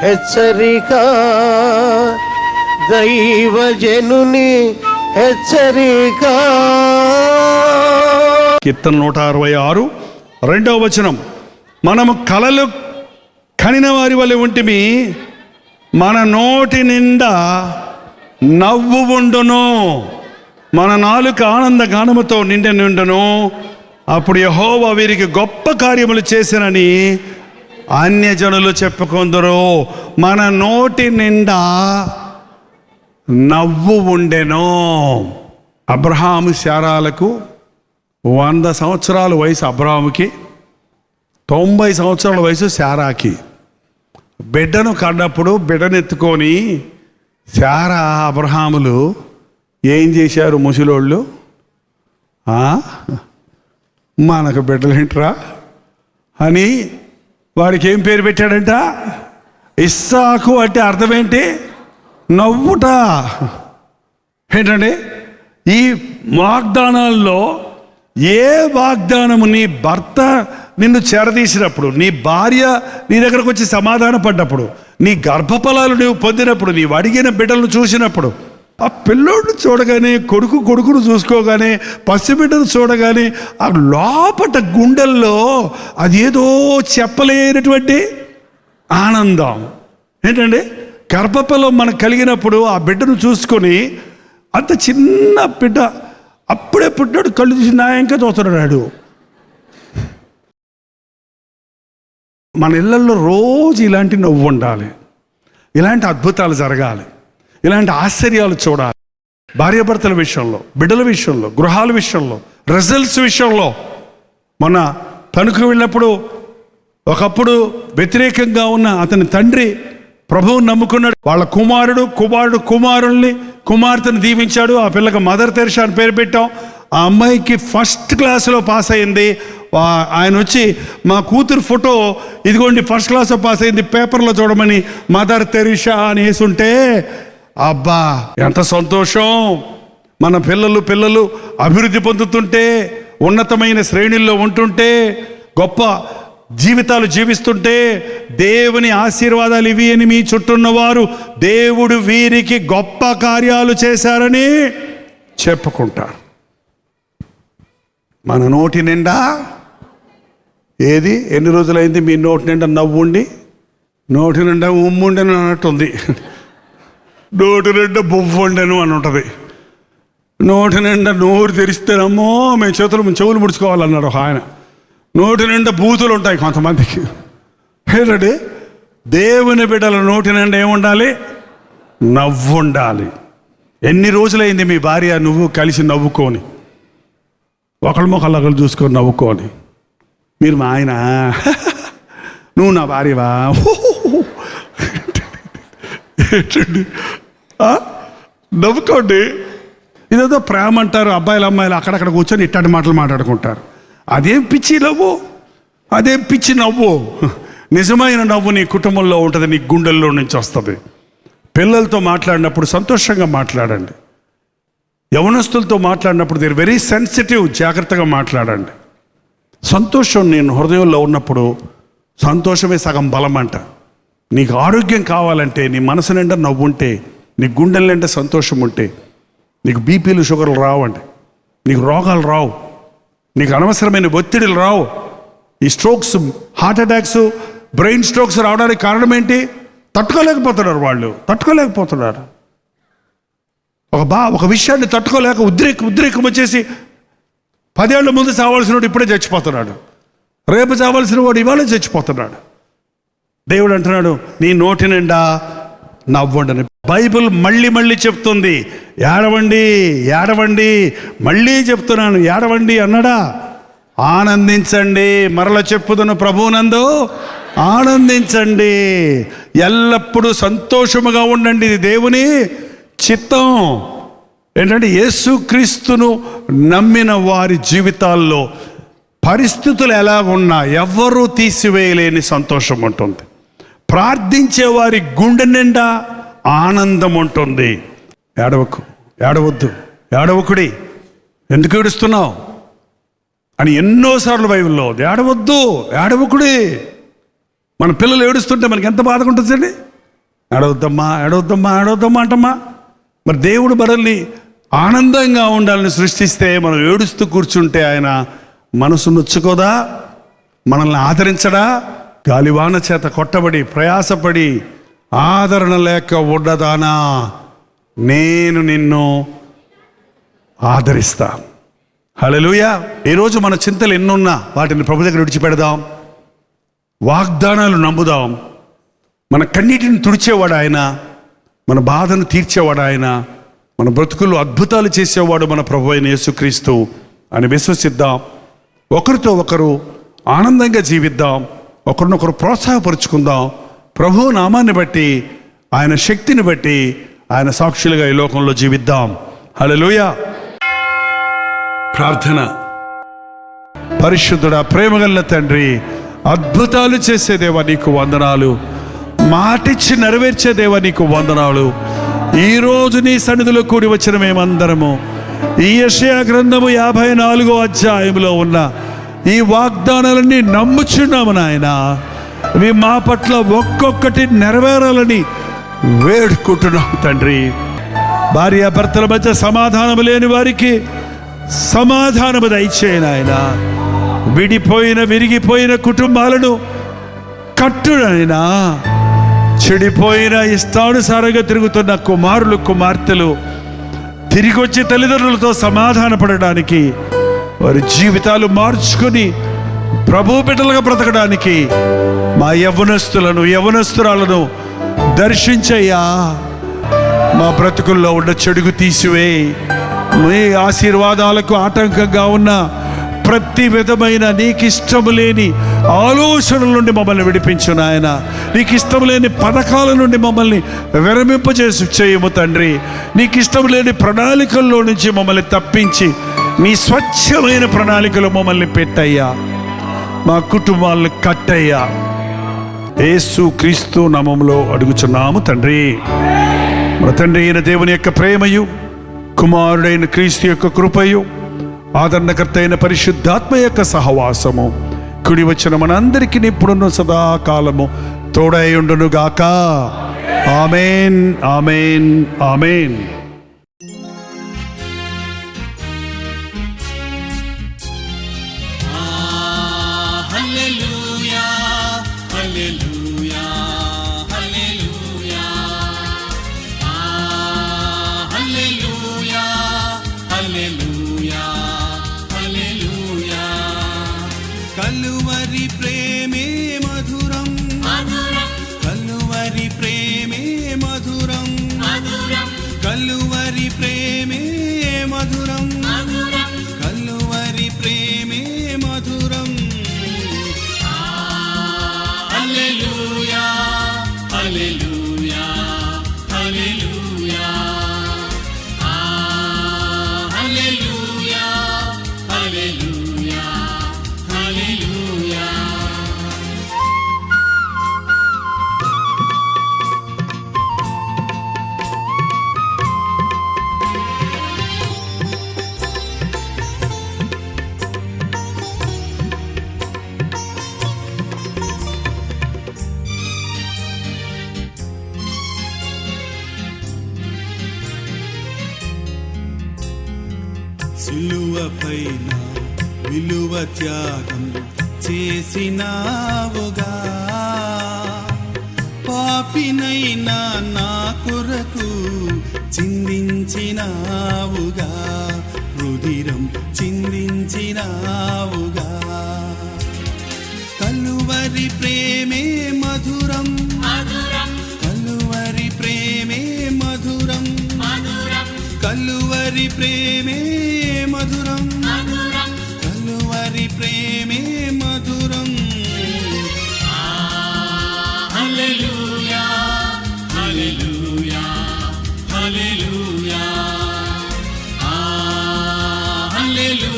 హెచ్చరిక, దైవజనుని హెచ్చరిక. కీర్తన 166 2వ వచనం, మనము కలలు కనిన వారి వలె ఉంటిమి, మన నోటి నిండా నవ్వు ఉండును, మన నాలుక ఆనంద గానముతో నిండి నిండును. అప్పుడు యెహోవా వీరికి గొప్ప కార్యములు చేసినని అన్యజనులు చెప్పుకొందురు. మన నోటి నిండా నవ్వు ఉండెను. అబ్రహాము శారాలకు 100 సంవత్సరాల వయసు అబ్రహాముకి, 90 సంవత్సరాల వయసు శారాకి. బిడ్డను కన్నప్పుడు బిడ్డనెత్తుకొని శారా అబ్రహాములు ఏం చేశారు? ముసలోళ్ళు, మనకు బిడ్డలేంట్రా అని వాడికి ఏం పేరు పెట్టాడంట? ఇస్సాకు. అంటే అర్థం ఏంటి? నవ్వుట. ఏంటండి ఈ వాగ్దానాల్లో ఏ వాగ్దానము నీ భర్త నిన్ను చేరదీసినప్పుడు, నీ భార్య నీ దగ్గరకు వచ్చి సమాధాన పడ్డప్పుడు, నీ గర్భఫలాలు నువ్వు పొందినప్పుడు, నీవు అడిగిన బిడ్డలను చూసినప్పుడు, ఆ పిల్లోడిని చూడగానే, కొడుకును చూసుకోగానే, పసిబిడ్డను చూడగానే ఆ లోపట గుండెల్లో అదేదో చెప్పలేనటువంటి ఆనందం. ఏంటండి గర్భఫలం మనకు కలిగినప్పుడు ఆ బిడ్డను చూసుకొని, అంత చిన్న బిడ్డ అప్పుడే పుట్టాడు, కళ్ళు తీసి నాయంకా చూస్తున్నాడు. మన ఇళ్ళల్లో రోజు ఇలాంటి నవ్వు ఉండాలి, ఇలాంటి అద్భుతాలు జరగాలి, ఇలాంటి ఆశ్చర్యాలు చూడాలి. భార్యాభర్తల విషయంలో, బిడ్డల విషయంలో, గృహాల విషయంలో, రిజల్ట్స్ విషయంలో. మొన్న తణుకు వెళ్ళినప్పుడు ఒకప్పుడు వ్యతిరేకంగా ఉన్న అతని తండ్రి ప్రభువుని నమ్ముకున్నాడు. వాళ్ళ కుమార్తెను దీవించాడు. ఆ పిల్లకి మదర్ తెరిసా అని పేరు పెట్టాం. ఆ అమ్మాయికి ఫస్ట్ క్లాస్లో పాస్ అయింది. ఆయన వచ్చి మా కూతురు ఫోటో ఇదిగోండి ఫస్ట్ క్లాస్లో పాస్ అయింది, పేపర్లో చూడమని మదర్ తెరిసా అని వేసుంటే, అబ్బా ఎంత సంతోషం. మన పిల్లలు అభివృద్ధి పొందుతుంటే, ఉన్నతమైన శ్రేణుల్లో ఉంటుంటే, గొప్ప జీవితాలు జీవిస్తుంటే, దేవుని ఆశీర్వాదాలు ఇవి అని మీ చుట్టూన్నవారు దేవుడు వీరికి గొప్ప కార్యాలు చేశారని చెప్పుకుంటారు. మన నోటి నిండా ఏది? ఎన్ని రోజులైంది మీ నోటి నిండా నవ్వుండి? నోటి నిండా ఉమ్ముండెను అన్నట్టుంది. నోటి నిండా బొవ్వండెను అని ఉంటుంది. నోటి నిండా నోరు తెరిస్తేనమ్మో మేము చెవులు ముడుచుకోవాలన్నాడు ఆయన. నోటి నిండా బూతులు ఉంటాయి కొంతమందికి. ఏంటంటే దేవుని బిడ్డల నోటి నిండా ఏముండాలి? నవ్వు ఉండాలి. ఎన్ని రోజులైంది మీ భార్య నువ్వు కలిసి నవ్వుకొని, ఒకళ్ళు చూసుకొని నవ్వుకొని? మీరు మా ఆయన, నువ్వు నా భార్యవా? ఏంటండి నవ్వుకోండి. ఇదేదో ప్రేమ అంటారు. అబ్బాయిలు అక్కడక్కడ కూర్చొని ఇట్లాంటి మాటలు మాట్లాడుకుంటారు. అదేం పిచ్చి నవ్వు, అదేం పిచ్చి నవ్వు. నిజమైన నవ్వు నీ కుటుంబంలో ఉంటుంది, నీ గుండెల్లో నుంచి వస్తుంది. పిల్లలతో మాట్లాడినప్పుడు సంతోషంగా మాట్లాడండి. యవనస్తులతో మాట్లాడినప్పుడు దే ఆర్ వెరీ సెన్సిటివ్, జాగ్రత్తగా మాట్లాడండి. సంతోషం నేను హృదయంలో ఉన్నప్పుడు, సంతోషమే సగం బలం అంట. నీకు ఆరోగ్యం కావాలంటే, నీ మనసు నిండా నవ్వు ఉంటే, నీ గుండెల నిండా సంతోషం ఉంటే, నీకు బీపీలు షుగర్లు రావండి, నీకు రోగాలు రావు, నీకు అనవసరమైన ఒత్తిడిలు రావు. ఈ strokes, heart attacks, brain strokes రావడానికి కారణం ఏంటి? తట్టుకోలేకపోతున్నారు వాళ్ళు, తట్టుకోలేకపోతున్నారు. ఒక విషయాన్ని తట్టుకోలేక ఉద్రేకం వచ్చేసి 10 ఏళ్ల ముందు చావాల్సిన వాడు ఇప్పుడే చచ్చిపోతున్నాడు, రేపు చావాల్సిన వాడు ఇవాళ చచ్చిపోతున్నాడు. దేవుడు అంటున్నాడు నీ నోటి నిండా నవ్వండి. బైబిల్ మళ్ళీ చెప్తుంది ఏడవండి. మళ్ళీ చెప్తున్నాను ఏడవండి అన్నాడా? ఆనందించండి. మరల చెప్పుదును ప్రభువునందు ఆనందించండి. ఎల్లప్పుడూ సంతోషముగా ఉండండి. ఇది దేవుని చిత్తం. ఏంటంటే యేసుక్రీస్తును నమ్మిన వారి జీవితాల్లో పరిస్థితులు ఎలా ఉన్నా ఎవరూ తీసివేయలేని సంతోషం ఉంటుంది. ప్రార్థించే వారి గుండె నిండా ఆనందం ఉంటుంది. ఏడవకుడి, ఎందుకు ఏడుస్తున్నావు అని ఎన్నోసార్లు బైబిల్లో ఏడవకుడి. మన పిల్లలు ఏడుస్తుంటే మనకి ఎంత బాధగా ఉంటుందండి. ఏడవద్దమ్మా అంటమ్మా. మరి దేవుడు మనల్ని ఆనందంగా ఉండాలని సృష్టిస్తే మనం ఏడుస్తూ కూర్చుంటే ఆయన మనసు నొచ్చుకోదా? మనల్ని ఆదరించడా? గాలివాన చేత కొట్టబడి ప్రయాసపడి ఆదరణ లేక ఉండదానా, నేను నిన్ను ఆదరిస్తా. హల్లెలూయా. ఈరోజు మన చింతలు ఎన్నున్నా వాటిని ప్రభు దగ్గర విడిచిపెడదాం. వాగ్దానాలు నమ్ముదాం. మన కన్నీటిని తుడిచేవాడు ఆయన, మన బాధను తీర్చేవాడు ఆయన, మన బ్రతుకుల్లో అద్భుతాలు చేసేవాడు మన ప్రభు అయిన యేసుక్రీస్తు అని విశ్వసిద్దాం. ఒకరితో ఒకరు ఆనందంగా జీవిద్దాం. ఒకరినొకరు ప్రోత్సాహపరుచుకుందాం. ప్రభు నామాన్ని బట్టి, ఆయన శక్తిని బట్టి ఆయన సాక్షులుగా ఈ లోకంలో జీవిద్దాం. హల్లెలూయా. ప్రార్థన. పరిశుద్ధుడా, ప్రేమగల తండ్రి, అద్భుతాలు చేసే దేవా నీకు వందనాలు. మాటిచ్చి నెరవేర్చే దేవా నీకు వందనాలు. ఈరోజు నీ సన్నిధిలో కూడి వచ్చిన మేమందరము ఈ యెషయా గ్రంథము 54వ అధ్యాయంలో ఉన్న ఈ వాగ్దానాలన్నీ నమ్ముచున్నాము నాయన. ఇవి మా పట్ల ఒక్కొక్కటి నెరవేరాలని వేడుకుంటున్నాం తండ్రి. భార్యాభర్తల మధ్య సమాధానము లేని వారికి సమాధానము దయచేయి నాయన. విరిగిపోయిన కుటుంబాలను కట్టునైనా, చెడిపోయిన ఇష్టానుసారంగా తిరుగుతున్న కుమారులు కుమార్తెలు తిరిగి వచ్చి తల్లిదండ్రులతో సమాధాన పడడానికి, వారి జీవితాలు మార్చుకొని ప్రభు బిడ్డలుగా బ్రతకడానికి మా యవ్వనస్తురాలను దర్శించయ్యా. మా బ్రతుకుల్లో ఉన్న చెడుగు తీసివేయి. మీ ఆశీర్వాదాలకు ఆటంకంగా ఉన్న ప్రతి విధమైన నీకు ఇష్టము లేని ఆలోచనల నుండి మమ్మల్ని విడిపించు నాయన. నీకు ఇష్టం లేని పథకాల నుండి మమ్మల్ని విరమింపజేసి చేయము తండ్రి. నీకు ఇష్టం లేని ప్రణాళికల్లో నుంచి మమ్మల్ని తప్పించి నీ స్వచ్ఛమైన ప్రణాళికలు మమ్మల్ని పెట్టయ్యా. మా కుటుంబాలను కట్టయ్యా. యేసు క్రీస్తు నామములో అడుగుచున్నాము తండ్రి. మన తండ్రి అయిన దేవుని యొక్క ప్రేమయు, కుమారుడైన క్రీస్తు యొక్క కృపయు, ఆదరణకర్త అయిన పరిశుద్ధాత్మ యొక్క సహవాసము కుడి వచ్చిన మనందరికీ ఇప్పుడున్న సదాకాలము తోడై ఉండును గాక. ఆమేన్, ఆమేన్, ఆమేన్. కలువరి ప్రేమే మధురం, కలువరి ప్రేమే మధురం, కలువరి ప్రేమే మధురం, కలువరి ప్రేమే మధురం. హల్లెలూయా, హల్లెలూయా, హల్లెలూయా, హల్లెలూయా, హల్లెలూయా, హల్లెలూయా. సిలువపైన విలువ త్యాగం చేసినావుగా, పాపినైనా నా కొరకు చిందించినావుగా, రుధిరం చిందించినావుగా. కలువరి ప్రేమే మధురం, కలువరి ప్రేమే మధురం, కలువరి ప్రేమే మధురం, కలువరి ప్రేమే మధురం. హల్లెలూయా, హల్లెలూయా, హల్లెలూయా, హల్లెలూయా.